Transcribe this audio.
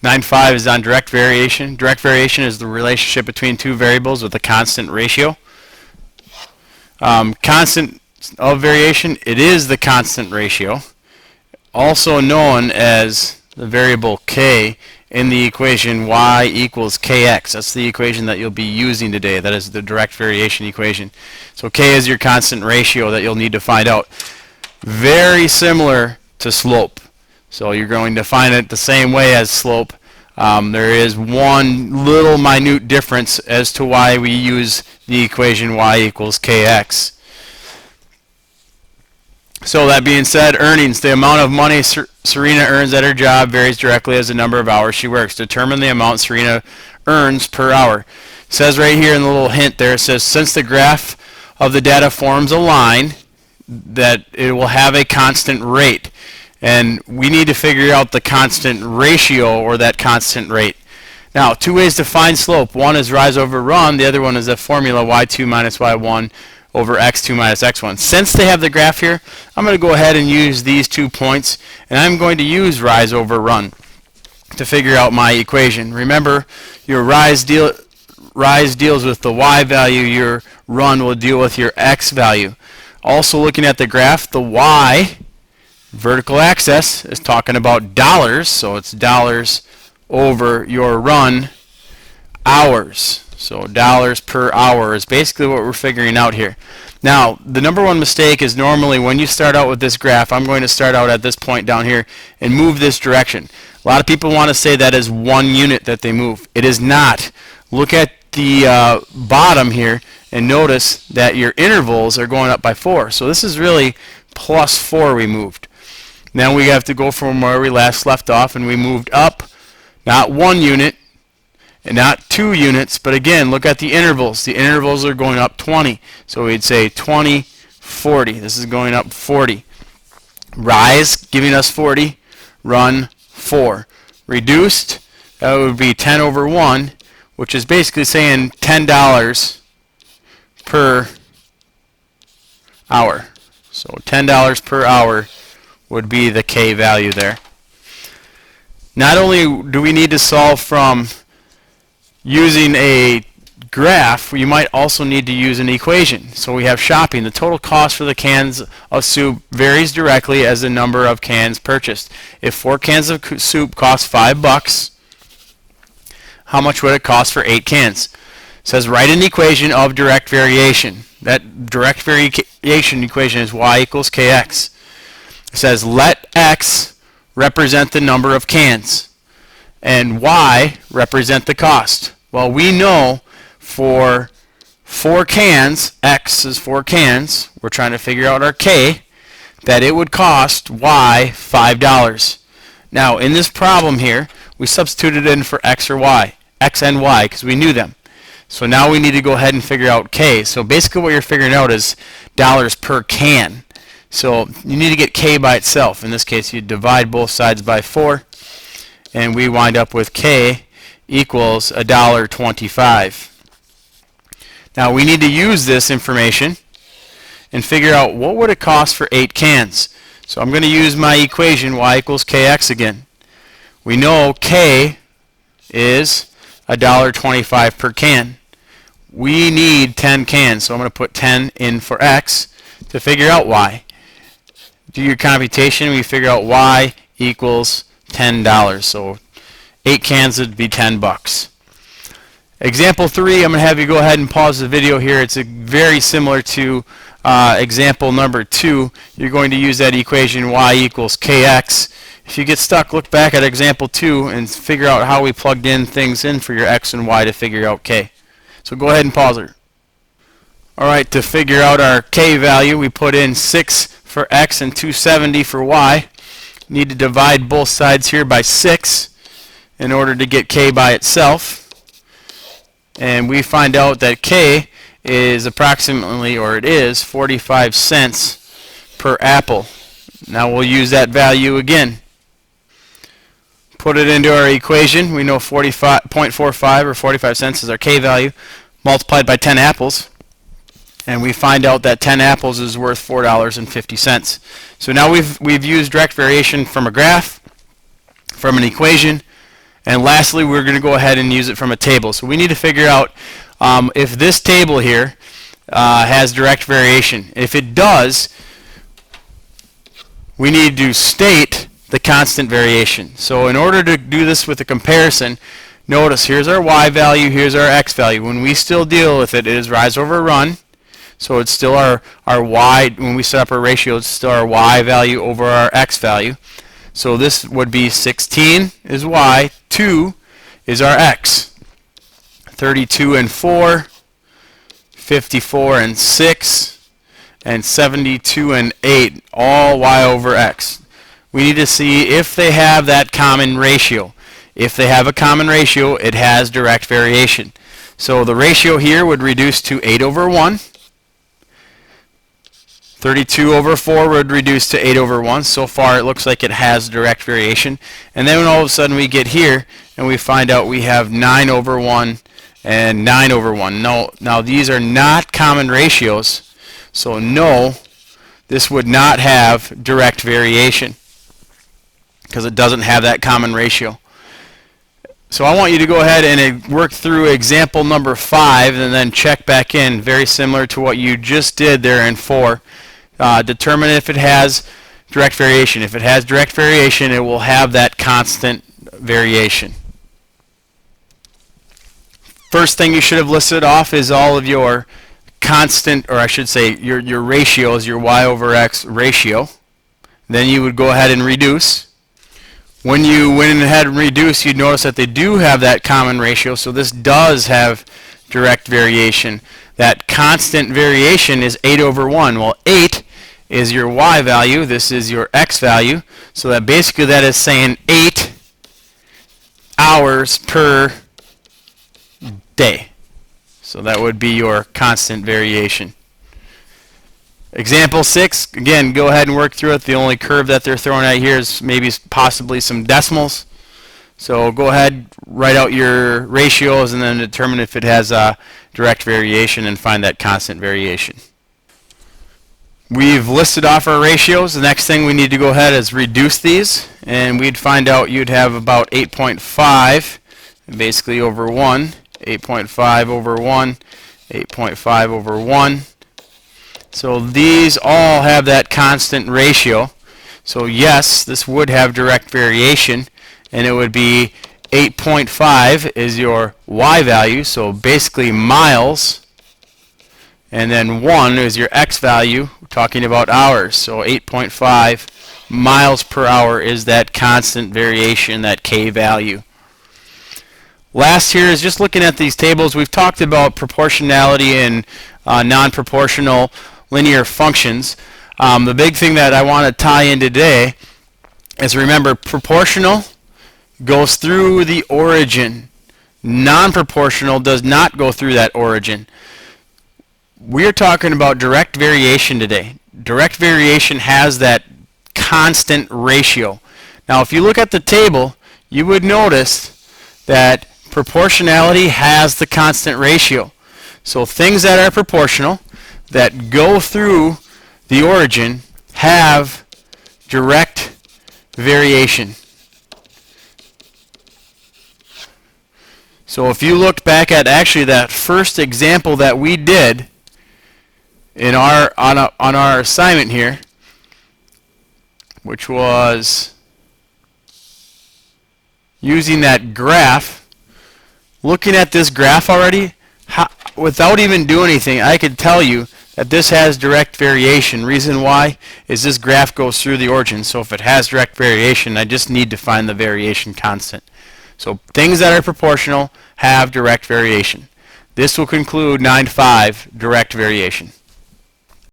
9.5 is on direct variation. Direct variation is the relationship between two variables with a constant ratio. Constant of variation, it is the constant ratio, also known as the variable k in the equation y equals kx. That's the equation that you'll be using today. That is the direct variation equation. So k is your constant ratio that you'll need to find out. Very similar to slope. So you're going to find it the same way as slope. There is one little minute difference as to why we use the equation y equals kx. So that being said, earnings. The amount of money Serena earns at her job varies directly as the number of hours she works. Determine the amount Serena earns per hour. It says right here in the little hint there, it says since the graph of the data forms a line, that it will have a constant rate. And we need to figure out the constant ratio or that constant rate. Now, two ways to find slope. One is rise over run. The other one is the formula y2 minus y1 over x2 minus x1. Since they have the graph here, I'm going to go ahead and use these 2 points, and I'm going to use rise over run to figure out my equation. Remember, your rise deals with the y value, your run will deal with your x value. Also looking at the graph, the y vertical axis is talking about dollars, so it's dollars over your run hours. So dollars per hour is basically what we're figuring out here. Now, the number one mistake is normally when you start out with this graph, I'm going to start out at this point down here and move this direction. A lot of people want to say that is 1 unit that they move. It is not. Look at the bottom here and notice that your intervals are going up by 4. So this is really plus 4 we moved. Now we have to go from where we last left off, and we moved up, not 1 unit, and not 2 units, but again, look at the intervals. The intervals are going up 20. So we'd say 20, 40. This is going up 40. Rise, giving us 40. Run, 4. Reduced, that would be 10 over 1, which is basically saying $10 per hour. So $10 per hour would be the k value there. Not only do we need to solve from using a graph, you might also need to use an equation. So we have shopping. The total cost for the cans of soup varies directly as the number of cans purchased. If 4 cans of soup cost $5, how much would it cost for 8 cans? It says write an equation of direct variation. That direct variation equation is y equals kx. It says let x represent the number of cans and y represent the cost. Well, we know for 4 cans, x is 4 cans, we're trying to figure out our k, that it would cost y $5. Now, in this problem here, we substituted in for x or y, x and y, because we knew them. So now we need to go ahead and figure out k. So basically what you're figuring out is dollars per can. So you need to get k by itself. In this case, you divide both sides by 4, and we wind up with k equals $1.25. Now we need to use this information and figure out what would it cost for 8 cans. So I'm going to use my equation y equals kx again. We know k is $1.25 per can. We need 10 cans, so I'm going to put 10 in for x to figure out y. Do your computation, we figure out y equals $10. So 8 cans would be $10. Example 3, I'm going to have you go ahead and pause the video here. It's very similar to example number 2. You're going to use that equation y equals kx. If you get stuck, look back at example 2 and figure out how we plugged in things in for your x and y to figure out k. So go ahead and pause it. Alright, to figure out our k value, we put in 6 for x and 270 for y. Need to divide both sides here by 6 in order to get k by itself. And we find out that k is approximately, or it is, 45 cents per apple. Now we'll use that value again. Put it into our equation. We know 0.45 or 45 cents is our k value, multiplied by 10 apples. And we find out that 10 apples is worth $4.50. So now we've used direct variation from a graph, from an equation, And lastly, we're going to go ahead and use it from a table. So we need to figure out if this table here has direct variation. If it does, we need to state the constant variation. So in order to do this with a comparison, notice here's our y value, here's our x value. When we still deal with it, it is rise over run. So it's still our y, when we set up our ratio, it's still our y value over our x value. So this would be 16 is y, 2 is our x. 32 and 4, 54 and 6, and 72 and 8, all y over x. We need to see if they have that common ratio. If they have a common ratio, it has direct variation. So the ratio here would reduce to 8 over 1. 32 over 4 would reduce to 8 over 1. So far it looks like it has direct variation. And then when all of a sudden we get here and we find out we have 9 over 1 and 9 over 1. Now these are not common ratios. So no, this would not have direct variation because it doesn't have that common ratio. So I want you to go ahead and work through example number 5 and then check back in, very similar to what you just did there in 4. Determine if it has direct variation. If it has direct variation, it will have that constant variation. First thing you should have listed off is all of your constant, or I should say your ratios, your y over x ratio. Then you would go ahead and reduce. When you went ahead and reduce, you'd notice that they do have that common ratio, so this does have direct variation. That constant variation is 8 over 1. Well, 8 is your y value, this is your x value, so that basically that is saying 8 hours per day. So that would be your constant variation. Example 6, again, go ahead and work through it. The only curve that they're throwing at here is maybe possibly some decimals. So go ahead, write out your ratios, and then determine if it has direct variation and find that constant variation. We've listed off our ratios. The next thing we need to go ahead is reduce these, and we'd find out you'd have about 8.5 basically over 1, 8.5 over 1, 8.5 over 1. So these all have that constant ratio. So yes, this would have direct variation, and it would be 8.5 is your y value, so basically miles, and then 1 is your x value, we're talking about hours, so 8.5 miles per hour is that constant variation, that k value. Last here is just looking at these tables. We've talked about proportionality and non-proportional linear functions. The big thing that I want to tie in today is, remember, proportional goes through the origin. Non-proportional does not go through that origin. We're talking about direct variation today. Direct variation has that constant ratio. Now if you look at the table, you would notice that proportionality has the constant ratio. So things that are proportional, that go through the origin, have direct variation. So if you looked back at actually that first example that we did in on our assignment here, which was using that graph, looking at this graph already, without even doing anything, I could tell you that this has direct variation. Reason why is this graph goes through the origin. So if it has direct variation, I just need to find the variation constant. So things that are proportional have direct variation. This will conclude 9.5, direct variation.